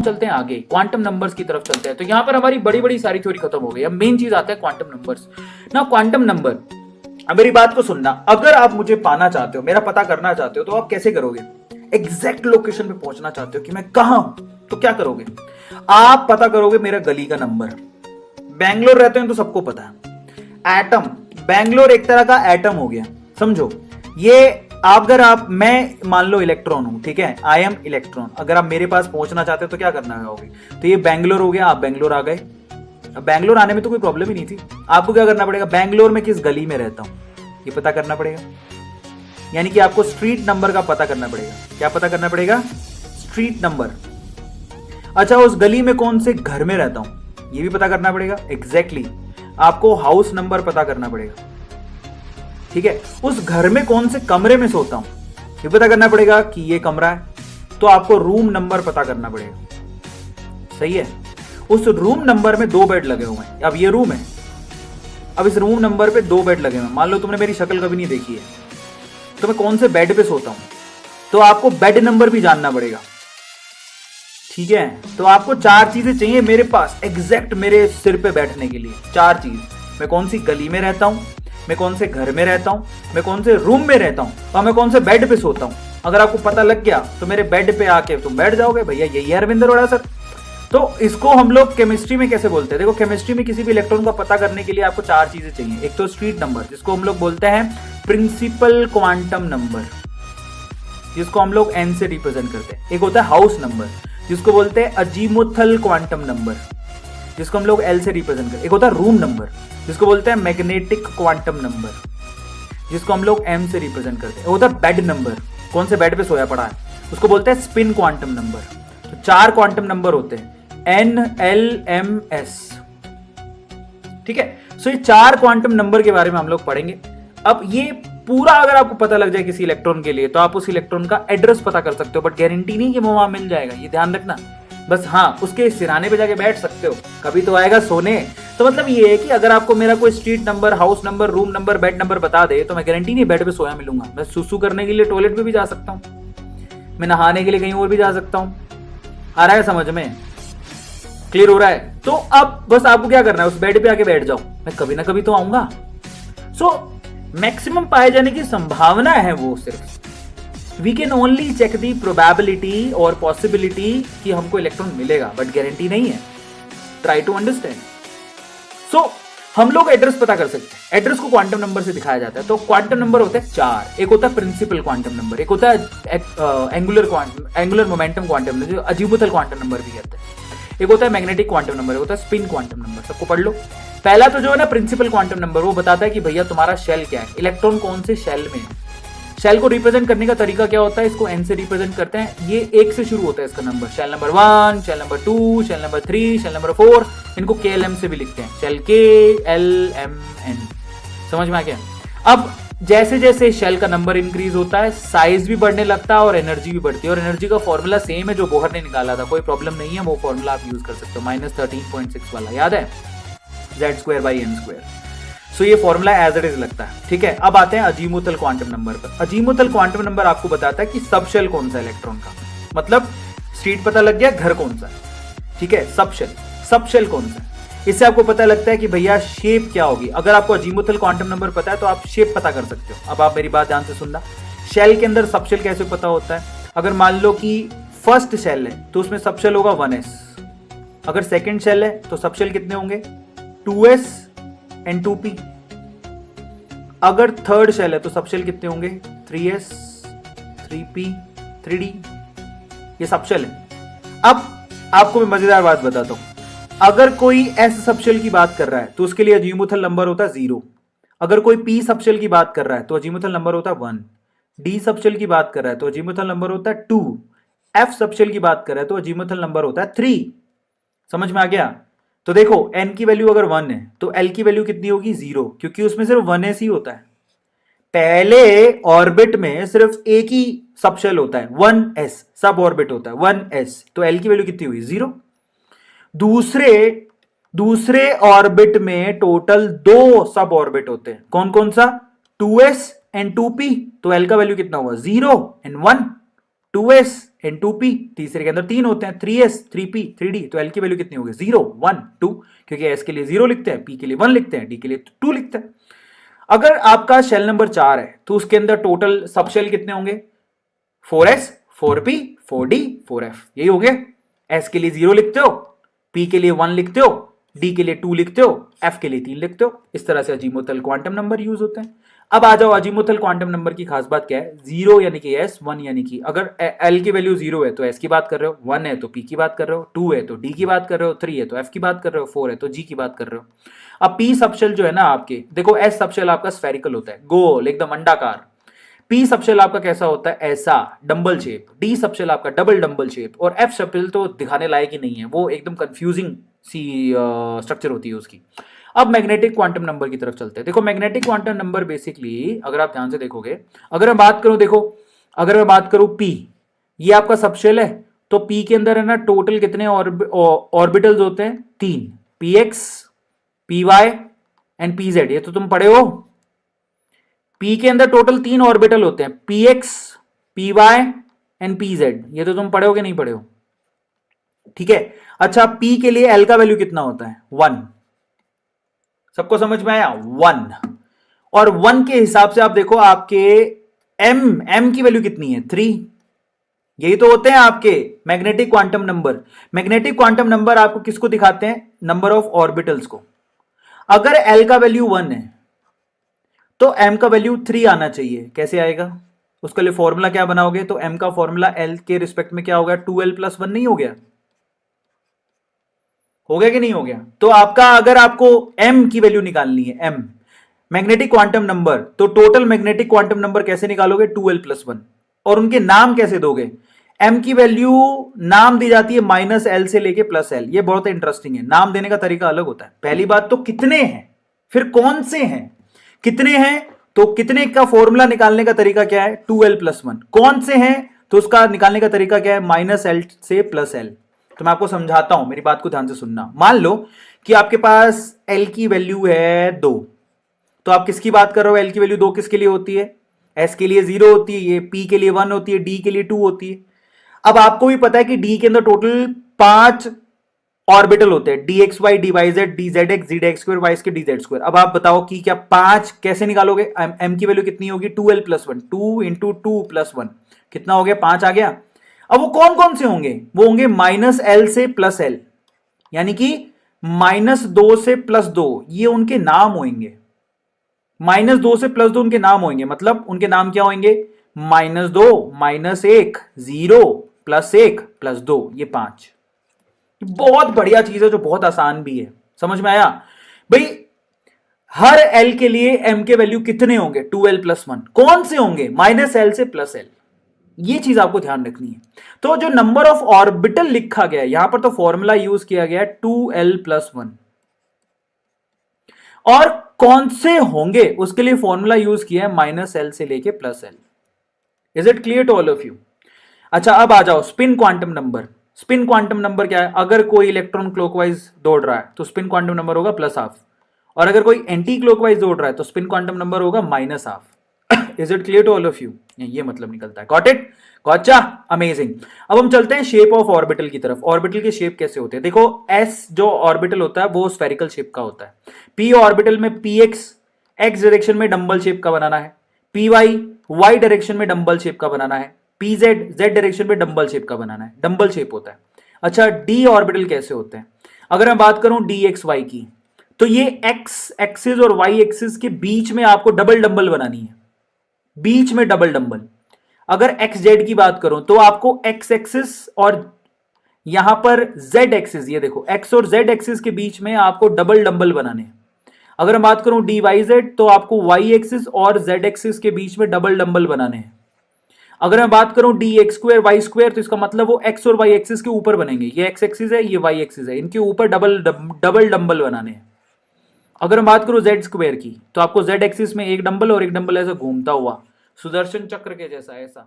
चलते हैं आगे, क्वांटम नंबर्स की तरफ चलते हैं। तो यहाँ पर हमारी बड़ी बड़ी सारी थ्योरी खत्म हो गई। अब मेन चीज आता है क्वांटम नंबर्स। ना क्वांटम नंबर, अब मेरी बात को सुनना, अगर आप मुझे पाना चाहते हो, मेरा पता करना चाहते हो, तो आप कैसे करोगे? एग्जैक्ट लोकेशन पे पहुंचना चाहते हो कि मैं कहां हूं, तो क्या करोगे? आप पता करोगे मेरा गली का नंबर। बैंगलोर रहते हैं तो सबको पता है। एटम, बैंगलोर एक तरह का एटम हो गया, समझो। ये अगर आप, मैं मान लो इलेक्ट्रॉन हूं, ठीक है, आई एम इलेक्ट्रॉन। अगर आप मेरे पास पहुंचना चाहते हो तो क्या करना होगे? तो ये बैंगलोर हो गया, आप बैंगलोर आ गए। अब बैंगलोर आने में तो कोई प्रॉब्लम ही नहीं थी। आपको क्या करना पड़ेगा? बैंगलोर में किस गली में रहता हूं ये पता करना पड़ेगा। यानी कि आपको स्ट्रीट नंबर का पता करना पड़ेगा। क्या पता करना पड़ेगा? Street number. अच्छा, उस गली में कौन से घर में रहता हूं ये भी पता करना पड़ेगा। एग्जैक्टली आपको हाउस नंबर पता करना पड़ेगा, ठीक है। उस घर में कौन से कमरे में सोता हूं ये पता करना पड़ेगा कि ये कमरा है, तो आपको रूम नंबर पता करना पड़ेगा। सही है। उस रूम नंबर में 2 बेड लगे हुए हैं। अब ये रूम है, अब इस रूम नंबर पे 2 बेड लगे हुए हैं। मान लो तुमने मेरी शक्ल कभी नहीं देखी है, तो मैं कौन से बेड पे सोता हूं, तो आपको बेड नंबर भी जानना पड़ेगा, ठीक है। तो आपको 4 चीजें चाहिए मेरे पास एग्जैक्ट मेरे सिर पे बैठने के लिए। 4 चीज, मैं कौन सी गली में रहता हूं, मैं कौन से घर में रहता हूं, मैं कौन से रूम में रहता हूं, और मैं कौन से बेड पे सोता हूं। अगर आपको पता लग गया तो मेरे बेड पे आके तुम बैठ जाओगे, भैया यही है अरविंद अरोड़ा सर। तो इसको हम लोग केमिस्ट्री में कैसे बोलते हैं? देखो, केमिस्ट्री में किसी भी इलेक्ट्रॉन का पता करने के लिए आपको 4 चीजें चाहिए। एक तो स्ट्रीट नंबर, जिसको हम लोग बोलते हैं प्रिंसिपल क्वांटम नंबर, जिसको हम लोग एन से रिप्रेजेंट करते हैं। एक होता है हाउस नंबर, जिसको बोलते हैं अजीमुथल क्वांटम नंबर, जिसको हम लोग एल से रिप्रेजेंट करते हैं। एक होता है रूम नंबर, जिसको बोलते हैं मैग्नेटिक क्वांटम नंबर, जिसको हम लोग एम से रिप्रेजेंट करते हैं। एक होता है बेड नंबर, कौन से बेड पे सोया पड़ा है, उसको बोलते हैं स्पिन क्वांटम नंबर। तो 4 क्वांटम नंबर होते हैं, एन एल एम एस, ठीक है। सो ये 4 क्वांटम नंबर के बारे में हम लोग पढ़ेंगे। अब ये पूरा अगर आपको पता लग जाए किसी इलेक्ट्रॉन के लिए, तो आप उस इलेक्ट्रॉन का एड्रेस पता कर सकते हो, बट गारंटी नहीं कि वो वहां मिल जाएगा, ये ध्यान रखना। बस हाँ, उसके सिराने पे जाके बैठ सकते हो, कभी तो आएगा सोने। तो मतलब ये है कि अगर आपको मेरा कोई street number, house number, room number, bed number बता दे, तो मैं गारंटी नहीं बेड पे सोया मिलूंगा। मैं सुसु करने के लिए टॉयलेट पे भी जा सकता हूँ, मैं नहाने के लिए कहीं और भी जा सकता हूँ। आ रहा है समझ में? क्लियर हो रहा है? तो अब बस आपको क्या करना है, उस बेड पे आके बैठ जाओ, मैं कभी ना कभी तो आऊंगा। सो मैक्सिमम पाए जाने की संभावना है वो सिर्फ, we can only check the probability और पॉसिबिलिटी कि हमको इलेक्ट्रॉन मिलेगा, बट गारंटी नहीं है। Try to understand. सो हम लोग एड्रेस पता कर सकते हैं। एड्रेस को क्वांटम नंबर से दिखाया जाता है। तो क्वांटम नंबर होते हैं 4। एक होता है प्रिंसिपल क्वांटम नंबर, एक होता है एंगुलर मोमेंटम क्वांटम नंबर, जो अजीमुथल क्वांटम नंबर भी कहते हैं। एक होता है मैग्नेटिक क्वांटम नंबर, एक होता है स्पिन क्वांटम नंबर। सबको पढ़ लो। पहला तो जो है ना प्रिंसिपल क्वांटम नंबर, वो बताता है कि भैया तुम्हारा शेल क्या है, इलेक्ट्रॉन कौन से शेल में है। शेल को रिप्रेजेंट करने का तरीका क्या होता है? इसको एन से रिप्रेजेंट करते हैं। ये 1 से शुरू होता है इसका number, shell number 1, shell number 2, shell number 3, shell number 4। इनको के एल एम से भी लिखते हैं, शेल के एल एम एन। समझ में आ गया? अब जैसे जैसे शेल का नंबर इंक्रीज होता है, साइज भी बढ़ने लगता है और एनर्जी भी बढ़ती है। और एनर्जी का फॉर्मूला सेम है जो बोहर ने निकाला था, कोई प्रॉब्लम नहीं है, वो फॉर्मूला आप यूज कर सकते हो, -13.6 वाला, याद है? Z²/n²। सो ये फॉर्मूला एज इट इज लगता है, ठीक है। अब आते हैं अजीमुथल क्वांटम नंबर पर। अजीमुथल क्वांटम नंबर आपको बताता है कि सब शेल कौन सा इलेक्ट्रॉन का, मतलब स्ट्रीट पता लग गया, घर कौन सा है, ठीक है। सब शेल कौन सा है, इससे आपको पता लगता है कि भैया शेप क्या होगी। अगर आपको अजीमुथल क्वांटम नंबर पता है तो आप शेप पता कर सकते हो। अब आप मेरी बात ध्यान से सुनना। शेल के अंदर सब शेल कैसे पता होता है? अगर मान लो कि फर्स्ट शेल है तो उसमें सब शेल होगा 1s। अगर सेकंड शेल है तो सब शेल कितने होंगे? 2s and 2p। अगर थर्ड शेल है तो सब शेल कितने होंगे? 3s 3p 3d। ये सब शेल है। अब आपको मैं मजेदार बात बताता हूं। अगर कोई एस सबशेल की बात कर रहा है तो उसके लिए अजीमुथल नंबर होता है 0। अगर कोई पी सबशेल की बात कर रहा है तो अजीमुथल नंबर होता है 1। डी सबशेल की बात कर रहा है तो अजीमुथल नंबर होता है 2। एफ सबशेल की बात कर रहा है तो अजीमुथल नंबर होता है 3। समझ में आ गया? तो देखो, एन की वैल्यू अगर 1 है तो एल की वैल्यू कितनी होगी? 0, क्योंकि उसमें सिर्फ 1s ही होता है। पहले ऑर्बिट में सिर्फ एक ही सबशेल होता है, 1s, सब ऑर्बिट होता है 1s। तो एल की वैल्यू कितनी हुई? 0। दूसरे ऑर्बिट में टोटल 2 सब ऑर्बिट होते हैं। कौन कौन सा? 2s and 2p। तो एल का वैल्यू कितना हुआ? 0 एंड 1। 2s इन 2p, तीसरे के अंदर 3 होते हैं, 3s 3p 3d, तो l की वैल्यू कितनी होगी 0 1 2, क्योंकि s के लिए 0 लिखते हैं, p के लिए 1 लिखते हैं, d के लिए 2 लिखते हैं। अगर आपका शेल नंबर 4 है तो उसके अंदर टोटल सब शेल कितने होंगे 4s 4p 4d 4f, यही हो गया। s के लिए 0 लिखते हो, p के लिए 1 लिखते हो, d के लिए 2 लिखते हो, f के लिए 3 लिखते हो। इस तरह से अजीमुथल क्वांटम नंबर यूज होते हैं। अब आ जाओ अजीमुथल क्वांटम नंबर की खास बात क्या है, 0 यानी कि s, 1 यानी कि अगर l की वैल्यू 0 है तो s की बात कर रहे हो, 1 है तो p की बात कर रहे हो, 2 है तो d की बात कर रहे हो, 3 है तो f की बात कर रहे हो, 4 है तो g की बात कर रहे हो। अब p सबशेल जो है ना आपके, देखो s सबशेल आपका स्फेरिकल होता है, गोल एकदम अंडाकार। p सबशेल आपका कैसा होता है, ऐसा डंबल शेप। d सबशेल आपका डबल डंबल शेप। और f सबशेल तो दिखाने लायक ही नहीं है, वो एकदम कंफ्यूजिंग सी स्ट्रक्चर होती है उसकी। अब मैग्नेटिक क्वांटम नंबर की तरफ चलते हैं। देखो मैग्नेटिक क्वांटम नंबर बेसिकली अगर आप ध्यान से देखोगे, अगर मैं बात करूं, देखो अगर मैं बात करूं p, ये आपका सबशेल है, तो p के अंदर है ना टोटल कितने ऑर्बिटल्स होते हैं 3, px py एंड pz, ये तो तुम पढ़े हो। p के अंदर टोटल 3 ऑर्बिटल होते हैं, px py एंड pz, ये तो तुम पढ़े हो कि नहीं पढ़े हो, ठीक है। अच्छा p के लिए l का वैल्यू कितना होता है 1, सबको समझ में आया 1, और 1 के हिसाब से आप देखो आपके m की वैल्यू कितनी है 3, यही तो होते हैं आपके magnetic quantum number. Magnetic quantum number आपको किसको दिखाते हैं, नंबर ऑफ ऑर्बिटल्स को। अगर l का वैल्यू 1 है तो m का वैल्यू 3 आना चाहिए, कैसे आएगा, उसके लिए फॉर्मूला क्या बनाओगे, तो m का फॉर्मूला l के रिस्पेक्ट में क्या हो गया 2l प्लस 1 नहीं हो गया, हो गया कि नहीं हो गया। तो आपका अगर आपको m की वैल्यू निकालनी है, m मैग्नेटिक क्वांटम नंबर, तो टोटल मैग्नेटिक क्वांटम नंबर कैसे निकालोगे 2l प्लस 1, और उनके नाम कैसे दोगे, m की वैल्यू नाम दी जाती है माइनस l से लेके प्लस l, ये बहुत इंटरेस्टिंग है, नाम देने का तरीका अलग होता है। पहली बात तो कितने हैं, फिर कौन से हैं, कितने हैं तो कितने का फॉर्मूला निकालने का तरीका क्या है 2l प्लस 1, कौन से हैं तो उसका निकालने का तरीका क्या है माइनस l से प्लस l। तो मैं आपको समझाता हूं, मेरी बात को ध्यान से सुनना। मान लो कि आपके पास l की वैल्यू है 2, तो आप किसकी बात कर रहे हो, l की वैल्यू 2 किसके लिए होती है, s के लिए 0 होती है, ये p के लिए 1 होती है, d के लिए 2 होती है। अब आपको भी पता है कि d के अंदर टोटल 5 ऑर्बिटल होते हैं, dxy dyz dzx zdx2 y के dz2। अब आप बताओ कि क्या 5 कैसे निकालोगे, m की वैल्यू कितनी होगी 2l प्लस 1, 2 इंटू 2 प्लस 1 कितना हो गया 5 आ गया। अब वो कौन कौन से होंगे, वो होंगे माइनस l से प्लस l, यानी कि -2 से +2, ये उनके नाम होंगे, -2 से +2 उनके नाम होंगे, मतलब उनके नाम क्या होंगे -2 -1 0 +1 +2, ये 5। बहुत बढ़िया चीज है जो बहुत आसान भी है, समझ में आया भाई। हर l के लिए m के वैल्यू कितने होंगे 2l प्लस 1, कौन से होंगे -l से +l, ये चीज आपको ध्यान रखनी है। तो जो नंबर ऑफ ऑर्बिटल लिखा गया है यहां पर, तो फॉर्मूला यूज किया गया है 2l प्लस 1, और कौन से होंगे उसके लिए फॉर्मूला यूज किया है -l से लेके +l। Is it clear to all of you. अच्छा अब आ जाओ spin quantum number. Spin quantum number क्या है, अगर कोई इलेक्ट्रॉन क्लॉकवाइज दौड़ रहा है तो स्पिन क्वांटम नंबर होगा +12, और अगर कोई एंटी क्लॉकवाइज दौड़ रहा है तो स्पिन क्वांटम नंबर होगा -12। Is it clear to all of you, ये मतलब निकलता है, गॉट इट, गॉचा, अमेजिंग। अब हम चलते हैं शेप ऑफ ऑर्बिटल की तरफ। ऑर्बिटल के शेप कैसे होते हैं, देखो s जो ऑर्बिटल होता है वो स्फेरिकल शेप का होता है, p ऑर्बिटल में px x डायरेक्शन में डंबल शेप का बनाना है, py y डायरेक्शन में डंबल शेप का बनाना है, pz z डायरेक्शन में डंबल शेप का बनाना है, डंबल शेप होता है। अच्छा d ऑर्बिटल कैसे होते हैं, अगर मैं बात करूं dxy की, तो ये x एक्सिस और y एक्सिस के बीच में आपको डबल डंबल बनानी है, बीच में डबल डंबल। अगर xz की बात करूं तो आपको x एक्सिस और यहां पर z एक्सिस, ये देखो x और z एक्सिस के बीच में आपको डबल डंबल बनाने हैं। अगर मैं बात करूं dyz तो आपको y एक्सिस और z एक्सिस के बीच में डबल डंबल बनाने हैं। अगर मैं बात करूं dx2 y2 तो इसका मतलब वो x और y एक्सिस के ऊपर बनेंगे, ये x एक्सिस है ये y एक्सिस है, इनके ऊपर डबल डंबल बनाने हैं। अगर मैं बात करूं z2 की तो आपको z एक्सिस में एक डंबल और एक डंबल ऐसा घूमता हुआ सुदर्शन चक्र के जैसा ऐसा